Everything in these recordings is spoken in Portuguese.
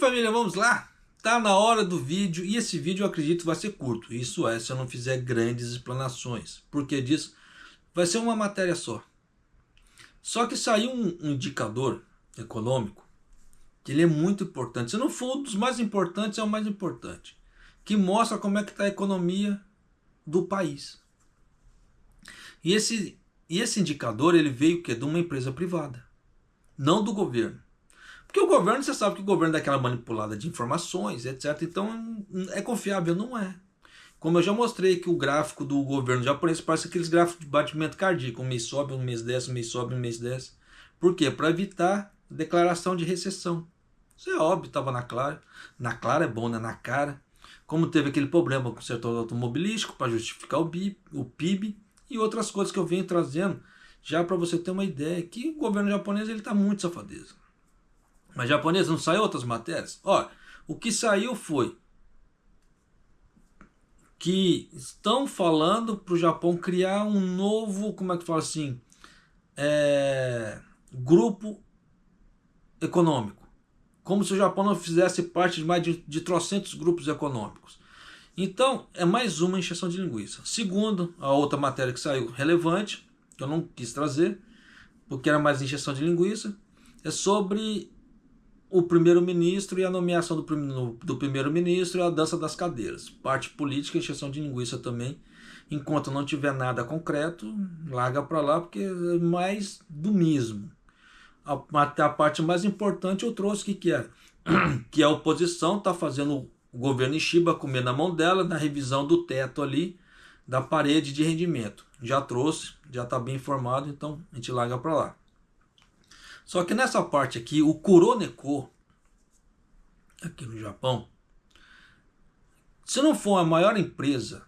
família, vamos lá? Tá na hora do vídeo e esse vídeo eu acredito vai ser curto. Isso é, se eu não fizer grandes explanações. Por que disso? Vai ser uma matéria só. Só que saiu um indicador econômico que ele é muito importante. Se não for um dos mais importantes, é o mais importante. Que mostra como é que está a economia do país. E esse indicador ele veio o quê? De uma empresa privada. Não do governo. Porque o governo, você sabe que o governo dá aquela manipulada de informações, etc. Então, é confiável? Não é. Como eu já mostrei que o gráfico do governo japonês parece aqueles gráficos de batimento cardíaco. Um mês sobe, um mês desce, um mês sobe, um mês desce. Por quê? Para evitar declaração de recessão. Isso é óbvio, estava na clara. Na clara é bom, né? Na cara. Como teve aquele problema com o setor automobilístico para justificar o PIB e outras coisas que eu venho trazendo já para você ter uma ideia que o governo japonês está muito safadeza. Mas japonês não saiu outras matérias? Olha, o que saiu foi que estão falando para o Japão criar um novo, como é que fala assim, grupo econômico. Como se o Japão não fizesse parte de mais de trocentos grupos econômicos. Então, é mais uma encheção de linguiça. Segundo, a outra matéria que saiu relevante, que eu não quis trazer, porque era mais encheção de linguiça, é sobre o primeiro-ministro e a nomeação do primeiro-ministro e a dança das cadeiras. Parte política, encheção de linguiça também. Enquanto não tiver nada concreto, larga para lá, porque é mais do mesmo. A parte mais importante eu trouxe que é que a oposição está fazendo o governo Ishiba comer na mão dela na revisão do teto ali, da parede de rendimento. Já trouxe, já está bem informado, então a gente larga para lá. Só que nessa parte aqui, o Kuroneko, aqui no Japão, se não for a maior empresa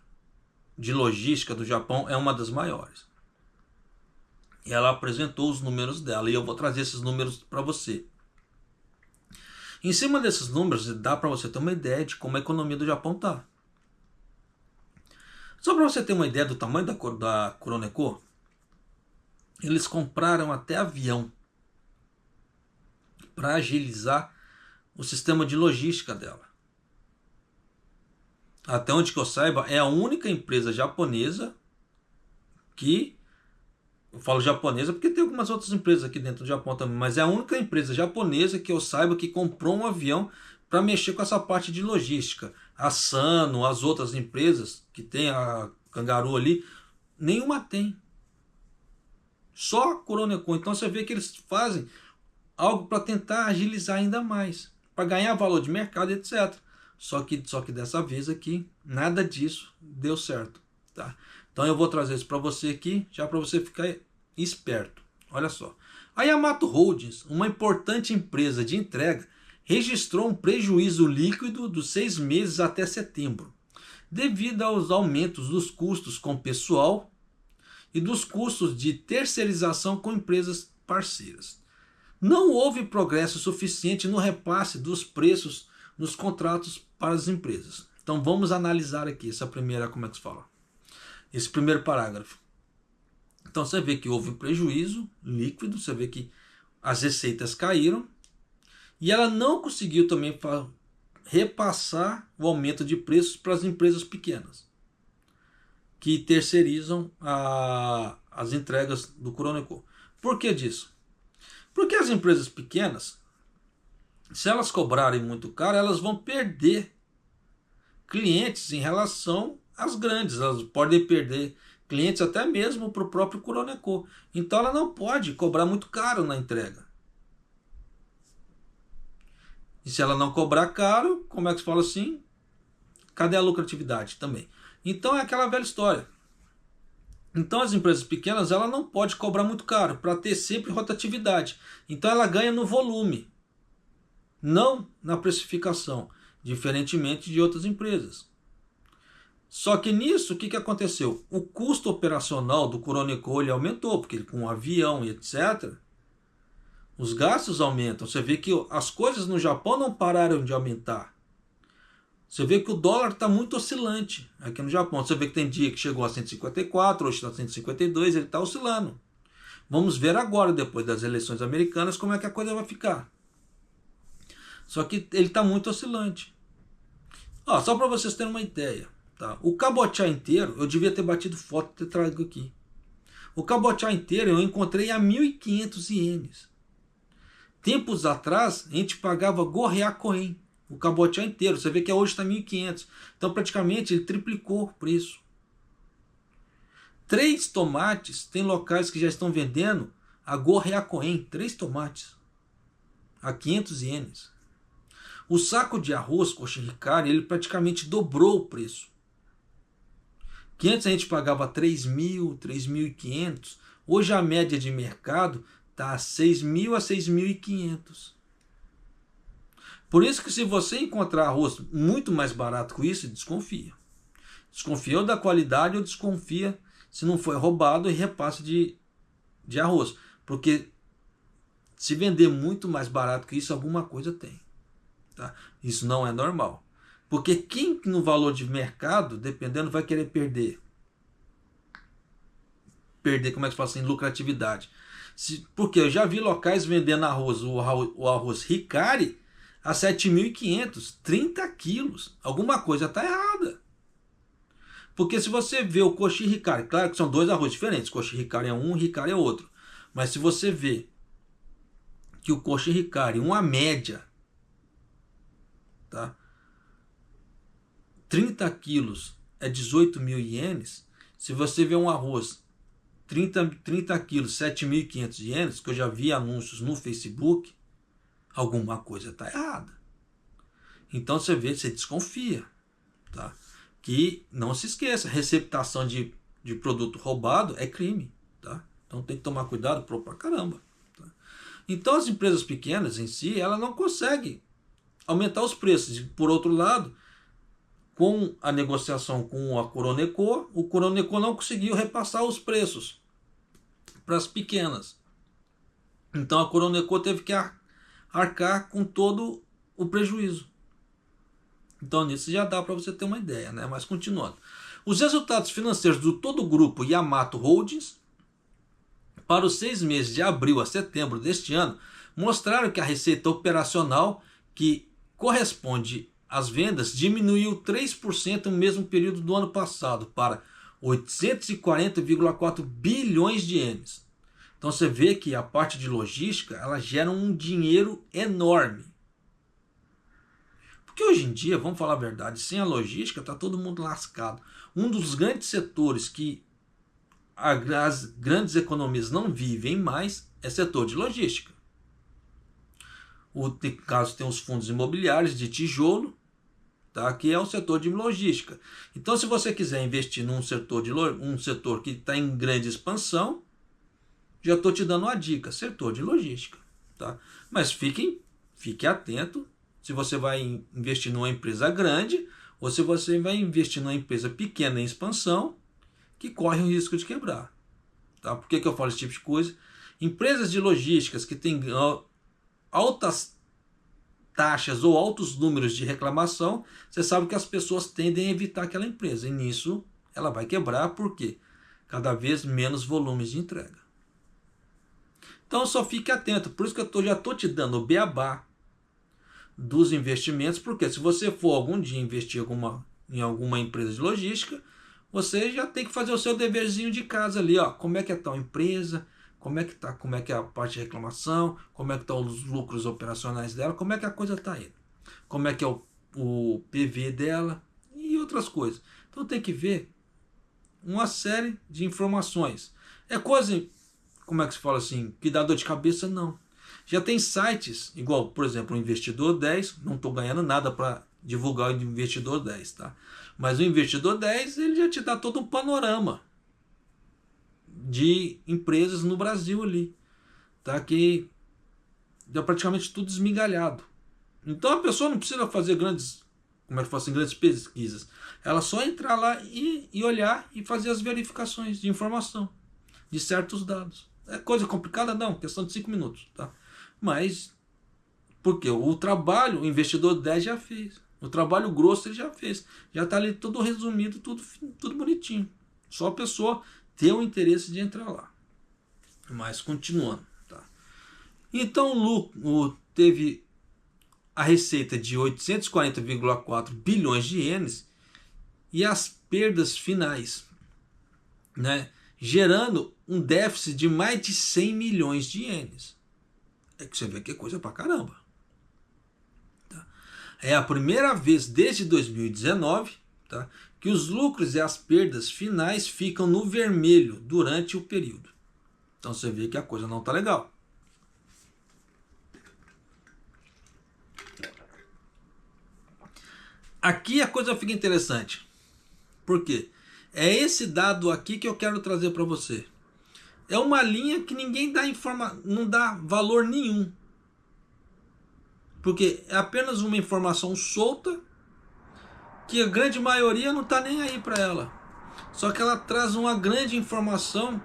de logística do Japão, é uma das maiores. E ela apresentou os números dela, e eu vou trazer esses números para você. Em cima desses números, dá para você ter uma ideia de como a economia do Japão está. Só para você ter uma ideia do tamanho da Kuroneko, eles compraram até avião para agilizar o sistema de logística dela. Até onde que eu saiba, é a única empresa japonesa que... Eu falo japonesa porque tem algumas outras empresas aqui dentro do Japão também, mas é a única empresa japonesa que eu saiba que comprou um avião para mexer com essa parte de logística. A Sano, as outras empresas que tem a Kangaroo ali, nenhuma tem. Só a Kuroneko. Então você vê que eles fazem algo para tentar agilizar ainda mais, para ganhar valor de mercado, etc. Só que dessa vez aqui, nada disso deu certo. Tá? Então eu vou trazer isso para você aqui, já para você ficar esperto. Olha só. A Yamato Holdings, uma importante empresa de entrega, registrou um prejuízo líquido dos 6 meses até setembro, devido aos aumentos dos custos com pessoal e dos custos de terceirização com empresas parceiras. Não houve progresso suficiente no repasse dos preços nos contratos para as empresas. Então vamos analisar aqui essa primeira, como é que se fala? Esse primeiro parágrafo. Então você vê que houve um prejuízo líquido, você vê que as receitas caíram e ela não conseguiu também repassar o aumento de preços para as empresas pequenas que terceirizam as entregas do Kuroneko. Por que disso? Porque as empresas pequenas, se elas cobrarem muito caro, elas vão perder clientes em relação às grandes. Elas podem perder clientes até mesmo para o próprio Kuroneko. Então ela não pode cobrar muito caro na entrega. E se ela não cobrar caro, como é que se fala assim? Cadê a lucratividade também? Então é aquela velha história. Então as empresas pequenas ela não pode cobrar muito caro para ter sempre rotatividade. Então ela ganha no volume, não na precificação, diferentemente de outras empresas. Só que nisso o que aconteceu? O custo operacional do Kuroneko ele aumentou, porque ele, com um avião e etc., os gastos aumentam. Você vê que as coisas no Japão não pararam de aumentar. Você vê que o dólar está muito oscilante aqui no Japão. Você vê que tem dia que chegou a 154, hoje está 152, ele está oscilando. Vamos ver agora, depois das eleições americanas, como é que a coisa vai ficar. Só que ele está muito oscilante. Ó, só para vocês terem uma ideia, tá? O cabotiá inteiro, eu devia ter batido foto e ter trazido aqui. O cabotiá inteiro eu encontrei a 1.500 ienes. Tempos atrás, a gente pagava Gorriá Coen, o cabotiá inteiro. Você vê que hoje está 1.500. Então, praticamente, ele triplicou o preço. 3 tomates, tem locais que já estão vendendo a Gorriá Coen, 3 tomates, a 500 ienes. O saco de arroz, coxa Ricari, ele praticamente dobrou o preço. Que antes a gente pagava 3.000, 3.500. Hoje a média de mercado está 6.000 a 6.500. Por isso que se você encontrar arroz muito mais barato com isso, desconfia. Desconfia ou da qualidade ou desconfia se não foi roubado e repasse de arroz. Porque se vender muito mais barato que isso, alguma coisa tem. Tá? Isso não é normal. Porque quem no valor de mercado, dependendo, vai querer perder. Perder, como é que se fala assim, lucratividade. Porque eu já vi locais vendendo arroz, o arroz Ricari a 7.500, 30 quilos. Alguma coisa está errada. Porque se você vê o coxa Ricari, claro que são 2 arroz diferentes, coxa Ricari é um, Ricari é outro. Mas se você vê que o coxa Ricari, uma média, tá? 30 quilos é 18.000 ienes. Se você vê um arroz 30 quilos, 7.500 ienes, que eu já vi anúncios no Facebook, alguma coisa está errada. Então você vê, você desconfia. Tá? Que não se esqueça, receptação de produto roubado é crime. Tá? Então tem que tomar cuidado pra caramba. Tá? Então as empresas pequenas em si, ela não conseguem aumentar os preços. E, por outro lado, com a negociação com a Coroneco, o Coroneco não conseguiu repassar os preços para as pequenas. Então a Coroneco teve que arcar com todo o prejuízo. Então nisso já dá para você ter uma ideia, né? Mas continuando. Os resultados financeiros do todo o grupo Yamato Holdings para os 6 meses de abril a setembro deste ano mostraram que a receita operacional, que corresponde às vendas, diminuiu 3% no mesmo período do ano passado para 840,4 bilhões de ienes. Então você vê que a parte de logística, ela gera um dinheiro enorme. Porque hoje em dia, vamos falar a verdade, sem a logística está todo mundo lascado. Um dos grandes setores que as grandes economias não vivem mais é setor de logística. No caso tem os fundos imobiliários de tijolo, tá? Que é o setor de logística. Então se você quiser investir num setor, um setor que está em grande expansão, já estou te dando uma dica, setor de logística. Tá? Mas fique atento se você vai investir numa empresa grande ou se você vai investir numa empresa pequena em expansão que corre o risco de quebrar. Tá? Por que eu falo esse tipo de coisa? Empresas de logísticas que têm altas taxas ou altos números de reclamação, você sabe que as pessoas tendem a evitar aquela empresa. E nisso ela vai quebrar porque cada vez menos volumes de entrega. Então só fique atento. Por isso que eu já estou te dando o beabá dos investimentos, porque se você for algum dia investir em alguma empresa de logística, você já tem que fazer o seu deverzinho de casa ali, ó. Como é que é tal empresa, como é que é a parte de reclamação, como é que estão os lucros operacionais dela, como é que a coisa está indo, como é que é o PV dela e outras coisas. Então tem que ver uma série de informações. É coisa, como é que se fala assim, que dá dor de cabeça? Não. Já tem sites, igual, por exemplo, o Investidor 10, não estou ganhando nada para divulgar o Investidor 10, tá? Mas o Investidor 10, ele já te dá todo um panorama de empresas no Brasil ali, tá? Que dá praticamente tudo esmigalhado. Então a pessoa não precisa fazer grandes pesquisas. Ela só entrar lá e olhar e fazer as verificações de informação de certos dados. É coisa complicada? Não, questão de 5 minutos, tá? Mas, porque o trabalho, o Investidor 10 já fez. O trabalho grosso ele já fez. Já está ali tudo resumido, tudo bonitinho. Só a pessoa ter o interesse de entrar lá. Mas continuando, tá? Então teve a receita de 840,4 bilhões de ienes e as perdas finais, né, gerando um déficit de mais de 100 milhões de ienes. É que você vê que é coisa pra caramba. Tá? É a primeira vez desde 2019, tá, que os lucros e as perdas finais ficam no vermelho durante o período. Então você vê que a coisa não tá legal. Aqui a coisa fica interessante. Por quê? É esse dado aqui que eu quero trazer para você. É uma linha que ninguém dá não dá valor nenhum. Porque é apenas uma informação solta que a grande maioria não está nem aí para ela. Só que ela traz uma grande informação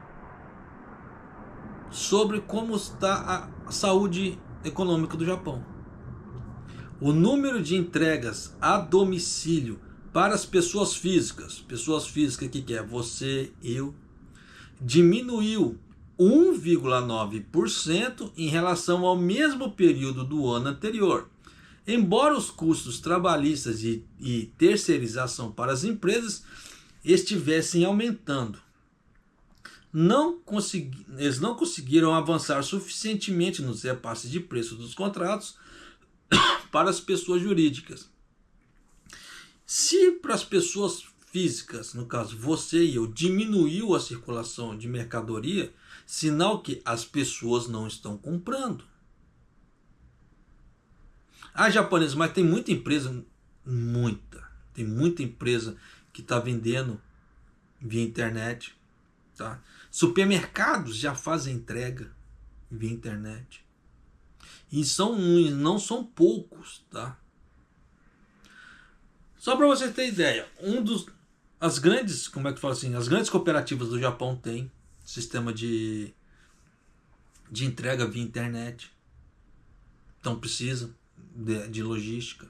sobre como está a saúde econômica do Japão. O número de entregas a domicílio para as pessoas físicas que é você, eu, diminuiu 1,9% em relação ao mesmo período do ano anterior. Embora os custos trabalhistas e terceirização para as empresas estivessem aumentando, eles não conseguiram avançar suficientemente nos repasses de preço dos contratos para as pessoas jurídicas. Se para as pessoas físicas, no caso você e eu, diminuiu a circulação de mercadoria, sinal que as pessoas não estão comprando. A japonesa, mas tem muita empresa, tem muita empresa que está vendendo via internet, tá? Supermercados já fazem entrega via internet. E não são poucos, tá? Só para você ter ideia, as grandes cooperativas do Japão têm sistema de entrega via internet. Então precisa de logística.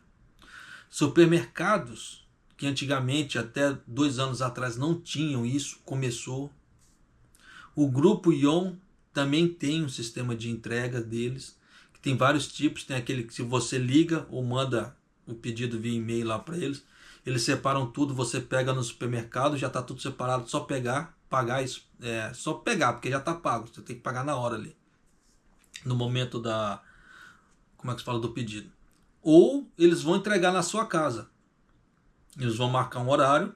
Supermercados que antigamente, até 2 anos atrás, não tinham isso, começou. O grupo Ion também tem um sistema de entrega deles, que tem vários tipos. Tem aquele que se você liga ou manda o pedido via e-mail lá para eles separam tudo, você pega no supermercado, já está tudo separado, só pegar, pagar, só pegar, porque já está pago, você tem que pagar na hora ali, no momento do pedido. Ou eles vão entregar na sua casa, eles vão marcar um horário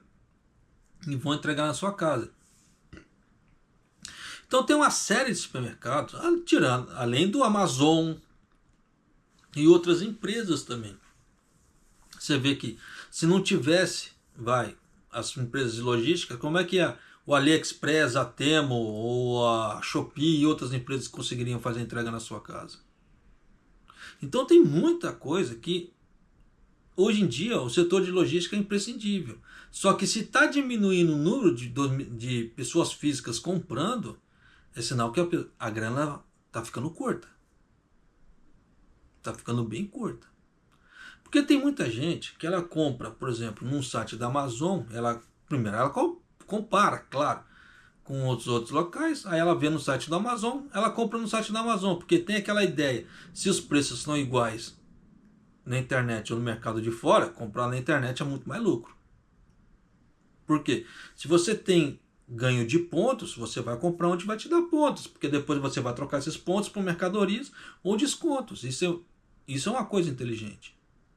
e vão entregar na sua casa. Então tem uma série de supermercados, além do Amazon e outras empresas também. Você vê que se não tivesse, as empresas de logística, como é que o AliExpress, a Temo ou a Shopee e outras empresas conseguiriam fazer entrega na sua casa? Então tem muita coisa que hoje em dia o setor de logística é imprescindível. Só que se está diminuindo o número de pessoas físicas comprando, é sinal que a grana está ficando curta. Está ficando bem curta. Porque tem muita gente que ela compra, por exemplo, num site da Amazon, primeiro ela compara, claro, com outros locais, aí ela vê no site da Amazon, ela compra no site da Amazon, porque tem aquela ideia, se os preços são iguais na internet ou no mercado de fora, comprar na internet é muito mais lucro. Por quê? Se você tem ganho de pontos, você vai comprar onde vai te dar pontos, porque depois você vai trocar esses pontos por mercadorias ou descontos. Isso é uma coisa inteligente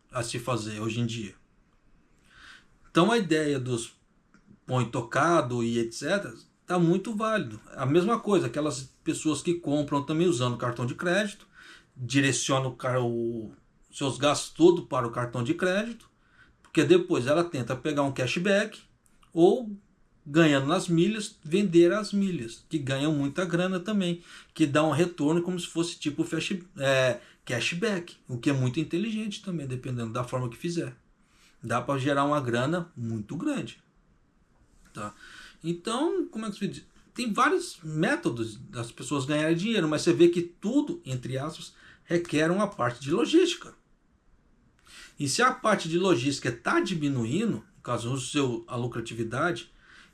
a se fazer hoje em dia. Então a ideia dos põe tocado e etc. está muito válido. A mesma coisa, aquelas pessoas que compram também usando cartão de crédito, direcionam os seus gastos tudo para o cartão de crédito, porque depois ela tenta pegar um cashback ou, ganhando nas milhas, vender as milhas, que ganham muita grana também, que dá um retorno como se fosse tipo cashback, o que é muito inteligente também, dependendo da forma que fizer. Dá para gerar uma grana muito grande. Tá? Então, como é que se diz? Tem vários métodos das pessoas ganharem dinheiro, mas você vê que tudo, entre aspas, requer uma parte de logística. E se a parte de logística está diminuindo, no caso a lucratividade,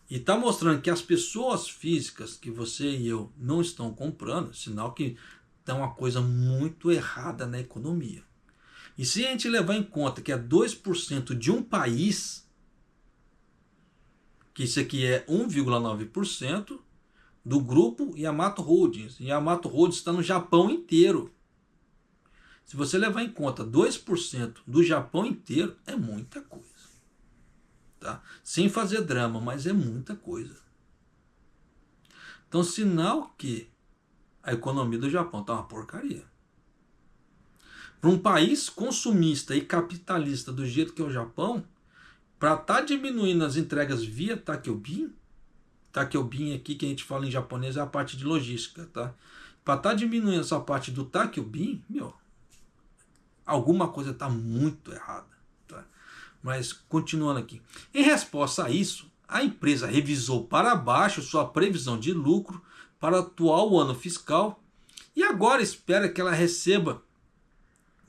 e está mostrando que as pessoas físicas, que você e eu, não estão comprando, sinal que tem uma coisa muito errada na economia. E se a gente levar em conta que é 2% de um país, que isso aqui é 1,9% do grupo Yamato Holdings. E Yamato Holdings está no Japão inteiro. Se você levar em conta 2% do Japão inteiro, é muita coisa. Tá? Sem fazer drama, mas é muita coisa. Então, sinal que a economia do Japão está uma porcaria. Para um país consumista e capitalista do jeito que é o Japão, para estar diminuindo as entregas via Takkyobin, Takkyobin aqui que a gente fala em japonês é a parte de logística, tá? Para estar diminuindo essa parte do Takkyobin, alguma coisa está muito errada. Tá? Mas continuando aqui. Em resposta a isso, a empresa revisou para baixo sua previsão de lucro para o atual ano fiscal e agora espera que ela receba,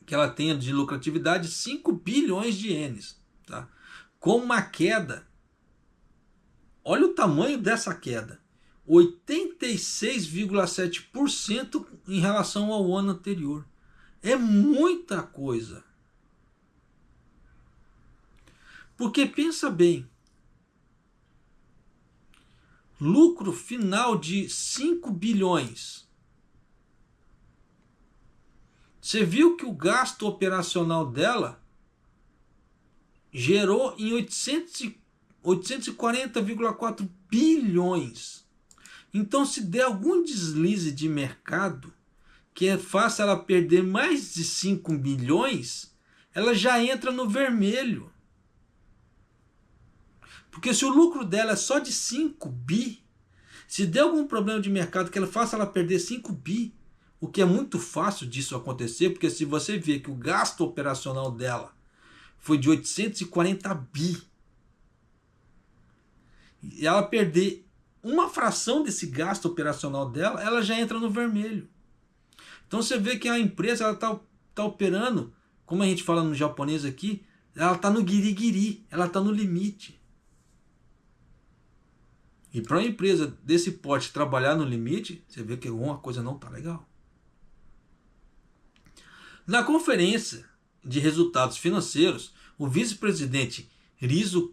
que ela tenha de lucratividade 5 bilhões de ienes. Tá? Com uma queda, olha o tamanho dessa queda, 86,7% em relação ao ano anterior. É muita coisa. Porque pensa bem, lucro final de 5 bilhões. Você viu que o gasto operacional dela gerou em 840,4 bilhões. Então, se der algum deslize de mercado que faça ela perder mais de 5 bilhões, ela já entra no vermelho. Porque se o lucro dela é só de 5 bi, se der algum problema de mercado que ela faça ela perder 5 bi, o que é muito fácil disso acontecer, porque se você vê que o gasto operacional dela foi de 840 bi, e ela perder uma fração desse gasto operacional dela, ela já entra no vermelho. Então você vê que a empresa está operando, como a gente fala no japonês aqui, ela está no guiri-guiri, ela está no limite. E para uma empresa desse porte trabalhar no limite, você vê que alguma coisa não está legal. Na conferência de resultados financeiros, o vice-presidente Rizo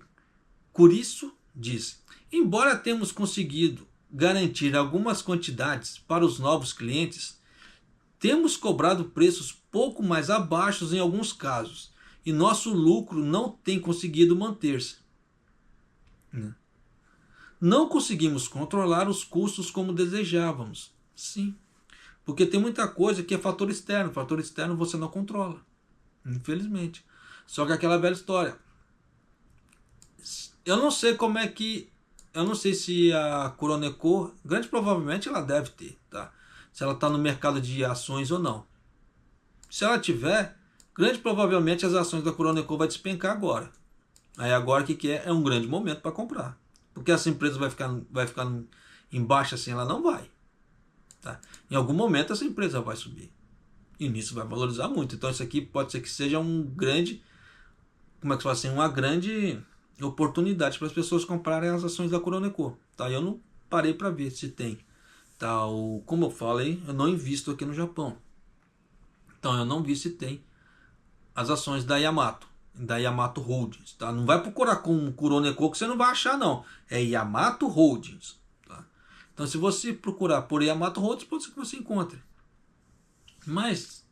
Kurisu disse: embora tenhamos conseguido garantir algumas quantidades para os novos clientes, temos cobrado preços pouco mais abaixo em alguns casos, e nosso lucro não tem conseguido manter-se. Não conseguimos controlar os custos como desejávamos. Sim, porque tem muita coisa que é fator externo. Fator externo você não controla, infelizmente. Só que aquela velha história. Eu não sei como é que... Eu não sei se a Kuroneko, grande provavelmente ela deve ter, tá? Se ela está no mercado de ações ou não. Se ela tiver, grande provavelmente as ações da Kuroneko vai despencar agora. Aí agora o que é? É um grande momento para comprar. Porque essa empresa vai ficar em baixa assim, ela não vai. Tá? Em algum momento essa empresa vai subir. E nisso vai valorizar muito. Então isso aqui pode ser que seja um grande... Como é que se fala assim? Uma grande oportunidade para as pessoas comprarem as ações da Kuroneko. Tá? Eu não parei para ver se tem. Tá? Como eu falei, eu não invisto aqui no Japão. Então eu não vi se tem as ações da Yamato Holdings. Tá? Não vai procurar com Kuroneko que você não vai achar não. É Yamato Holdings. Tá? Então se você procurar por Yamato Holdings, pode ser que você encontre. Mas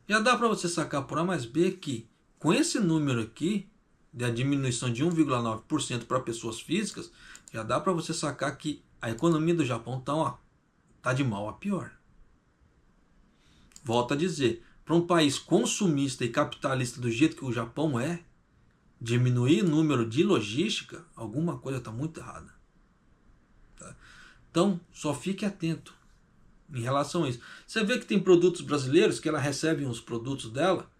já dá para você sacar por A mais B que com esse número aqui, da diminuição de 1,9% para pessoas físicas, já dá para você sacar que a economia do Japão tá de mal a pior. Volto a dizer, para um país consumista e capitalista do jeito que o Japão é, diminuir o número de logística, alguma coisa está muito errada. Tá? Então, só fique atento em relação a isso. Você vê que tem produtos brasileiros que ela recebe os produtos dela,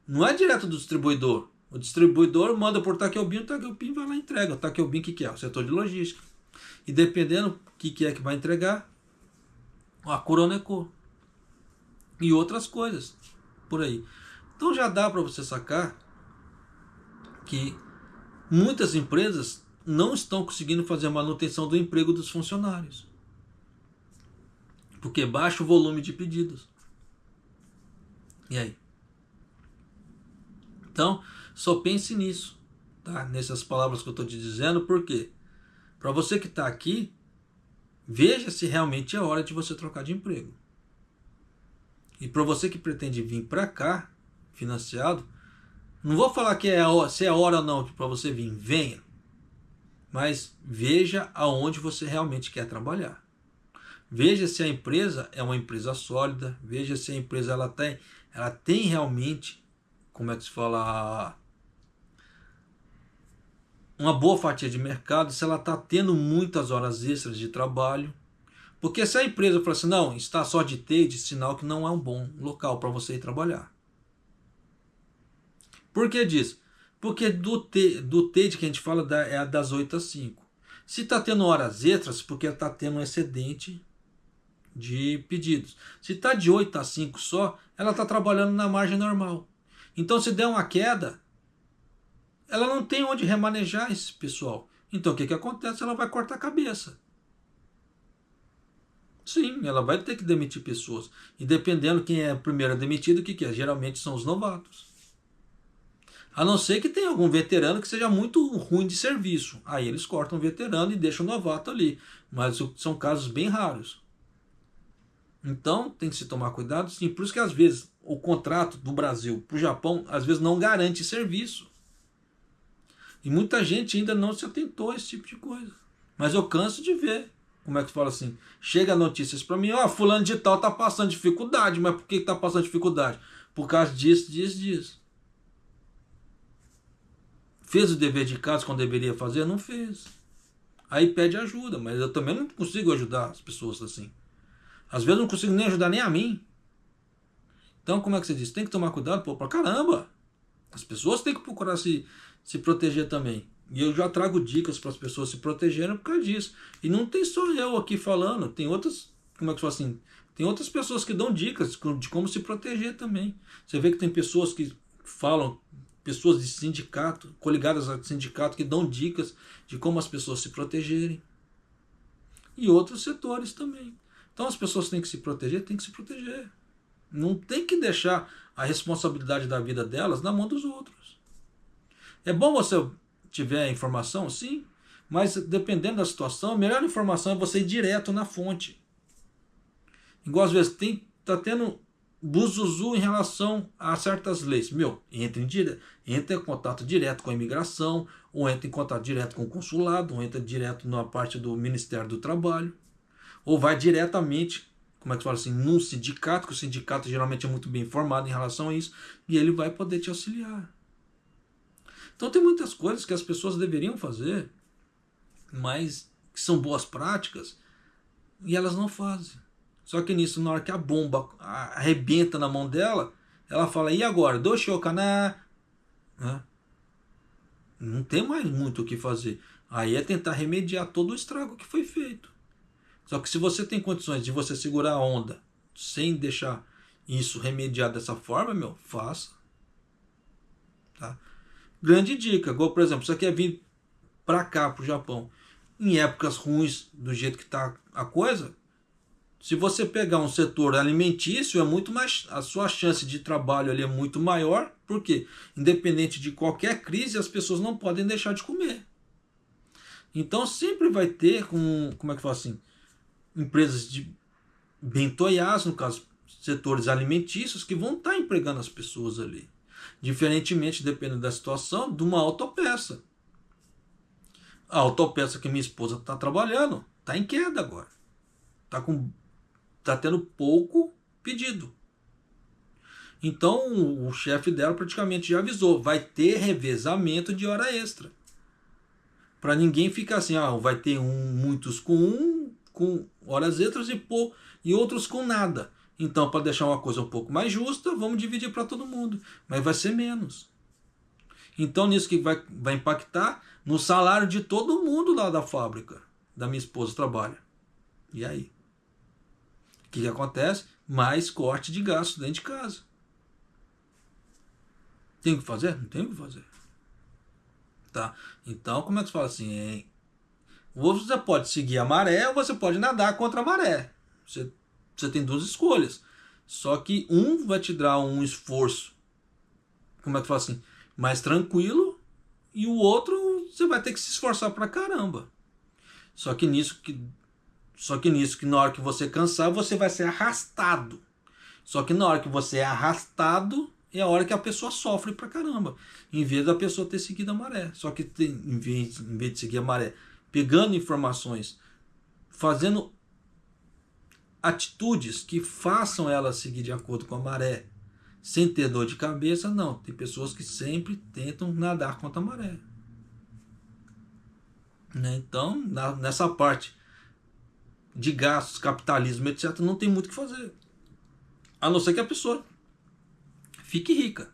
não é direto do distribuidor. O distribuidor manda por Takkyobin, o Takkyobin vai lá e entrega. O Takkyobin o que é? O setor de logística. E dependendo o que é que vai entregar, a Kuroneko e outras coisas por aí. Então já dá para você sacar que muitas empresas não estão conseguindo fazer a manutenção do emprego dos funcionários. Porque baixa o volume de pedidos. E aí? Então, só pense nisso, tá? Nessas palavras que eu estou te dizendo, por quê? Para você que está aqui, veja se realmente é hora de você trocar de emprego. E para você que pretende vir para cá, financiado, não vou falar que se é hora ou não para você vir, venha. Mas veja aonde você realmente quer trabalhar. Veja se a empresa é uma empresa sólida, veja se a empresa ela tem realmente, como é que se fala, uma boa fatia de mercado, se ela está tendo muitas horas extras de trabalho. Porque se a empresa fala assim, não, está só de TADE, sinal que não é um bom local para você ir trabalhar. Por que disso? Porque do TADE que a gente fala é das 8 às 5. Se está tendo horas extras, porque está tendo um excedente de pedidos. Se está de 8 a 5 só, ela está trabalhando na margem normal. Então, se der uma queda, ela não tem onde remanejar esse pessoal. Então, o que acontece? Ela vai cortar a cabeça. Sim, ela vai ter que demitir pessoas. E dependendo quem é o primeiro demitido, o que é? Geralmente são os novatos. A não ser que tenha algum veterano que seja muito ruim de serviço. Aí eles cortam o veterano e deixam o novato ali. Mas são casos bem raros. Então tem que se tomar cuidado, sim. Por isso que às vezes o contrato do Brasil para o Japão, às vezes não garante serviço. E muita gente ainda não se atentou a esse tipo de coisa. Mas eu canso de ver. Como é que fala assim? Chega notícias para mim, ó, fulano de tal tá passando dificuldade. Mas por que tá passando dificuldade? Por causa disso. Fez o dever de casa quando deveria fazer? Não fez. Aí pede ajuda, mas eu também não consigo ajudar as pessoas assim. Às vezes eu não consigo nem ajudar nem a mim. Então, como é que você diz? Tem que tomar cuidado, pô, pra caramba. As pessoas têm que procurar se proteger também. E eu já trago dicas para as pessoas se protegerem por causa disso. E não tem só eu aqui falando, tem outras, como é que fala assim? Tem outras pessoas que dão dicas de como se proteger também. Você vê que tem pessoas que falam, pessoas de sindicato, coligadas a sindicato, que dão dicas de como as pessoas se protegerem. E outros setores também. Então as pessoas têm que se proteger, têm que se proteger. Não tem que deixar a responsabilidade da vida delas na mão dos outros. É bom você tiver a informação, sim, mas dependendo da situação, a melhor informação é você ir direto na fonte. Igual às vezes tá tendo buzuzu em relação a certas leis. Entra em contato direto com a imigração, ou entra em contato direto com o consulado, ou entra direto na parte do Ministério do Trabalho, ou vai diretamente, como é que fala assim, num sindicato, que o sindicato geralmente é muito bem informado em relação a isso, e ele vai poder te auxiliar. Então tem muitas coisas que as pessoas deveriam fazer, mas que são boas práticas, e elas não fazem. Só que nisso, na hora que a bomba arrebenta na mão dela, ela fala, e agora? Doshokana? Não tem mais muito o que fazer. Aí é tentar remediar todo o estrago que foi feito. Só que se você tem condições de você segurar a onda sem deixar isso remediar dessa forma, faça. Tá? Grande dica, igual por exemplo, você quer vir para cá, para o Japão, em épocas ruins, do jeito que está a coisa, se você pegar um setor alimentício, é muito mais, a sua chance de trabalho ali é muito maior, porque independente de qualquer crise, as pessoas não podem deixar de comer. Então sempre vai ter, como é que fala assim, empresas de bentoiás, no caso, setores alimentícios, que vão estar empregando as pessoas ali. Diferentemente, dependendo da situação, de uma autopeça. A autopeça que minha esposa está trabalhando está em queda agora. Está tendo pouco pedido. Então o chefe dela praticamente já avisou, vai ter revezamento de hora extra. Para ninguém ficar assim, vai ter muitos com horas extras e outros com nada. Então, para deixar uma coisa um pouco mais justa, vamos dividir para todo mundo. Mas vai ser menos. Então, nisso que vai impactar no salário de todo mundo lá da fábrica. Da minha esposa trabalha. E aí? O que acontece? Mais corte de gasto dentro de casa. Tem o que fazer? Não tem o que fazer. Tá? Então, como é que se fala assim? Você pode seguir a maré ou você pode nadar contra a maré. Você tem duas escolhas. Só que um vai te dar um esforço, como é que fala assim, mais tranquilo, e o outro você vai ter que se esforçar pra caramba. Só que nisso que na hora que você cansar, você vai ser arrastado. Só que na hora que você é arrastado, é a hora que a pessoa sofre pra caramba. Em vez da pessoa ter seguido a maré. Só que em vez de seguir a maré, pegando informações, fazendo atitudes que façam ela seguir de acordo com a maré, sem ter dor de cabeça, não. Tem pessoas que sempre tentam nadar contra a maré. Então, nessa parte de gastos, capitalismo, etc., não tem muito o que fazer. A não ser que a pessoa fique rica.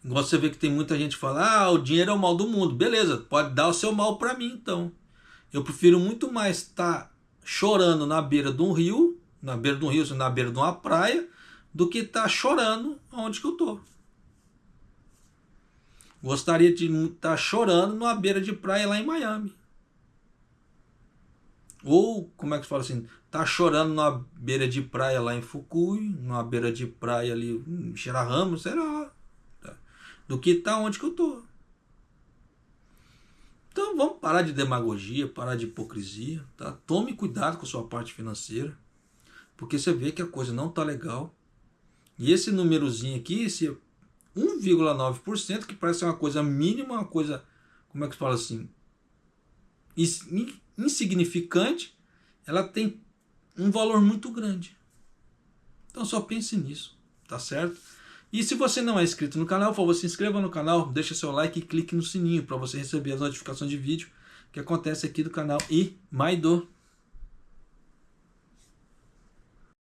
Igual você vê que tem muita gente que fala, o dinheiro é o mal do mundo. Beleza, pode dar o seu mal para mim, então. Eu prefiro muito mais estar chorando na beira de um rio, na beira de uma praia, do que estar chorando onde que eu tô. Gostaria de estar chorando numa beira de praia lá em Miami. Ou, como é que se fala assim, tá chorando numa beira de praia lá em Fukui, numa beira de praia ali em Shirahama, sei lá. Do que tá onde que eu tô. Então vamos parar de demagogia, parar de hipocrisia, tá? Tome cuidado com a sua parte financeira, porque você vê que a coisa não tá legal. E esse númerozinho aqui, esse 1,9%, que parece uma coisa mínima, uma coisa, como é que se fala assim, insignificante, ela tem um valor muito grande. Então só pense nisso, tá certo? E se você não é inscrito no canal, por favor, se inscreva no canal, deixa seu like e clique no sininho para você receber as notificações de vídeo que acontece aqui do canal Imaido.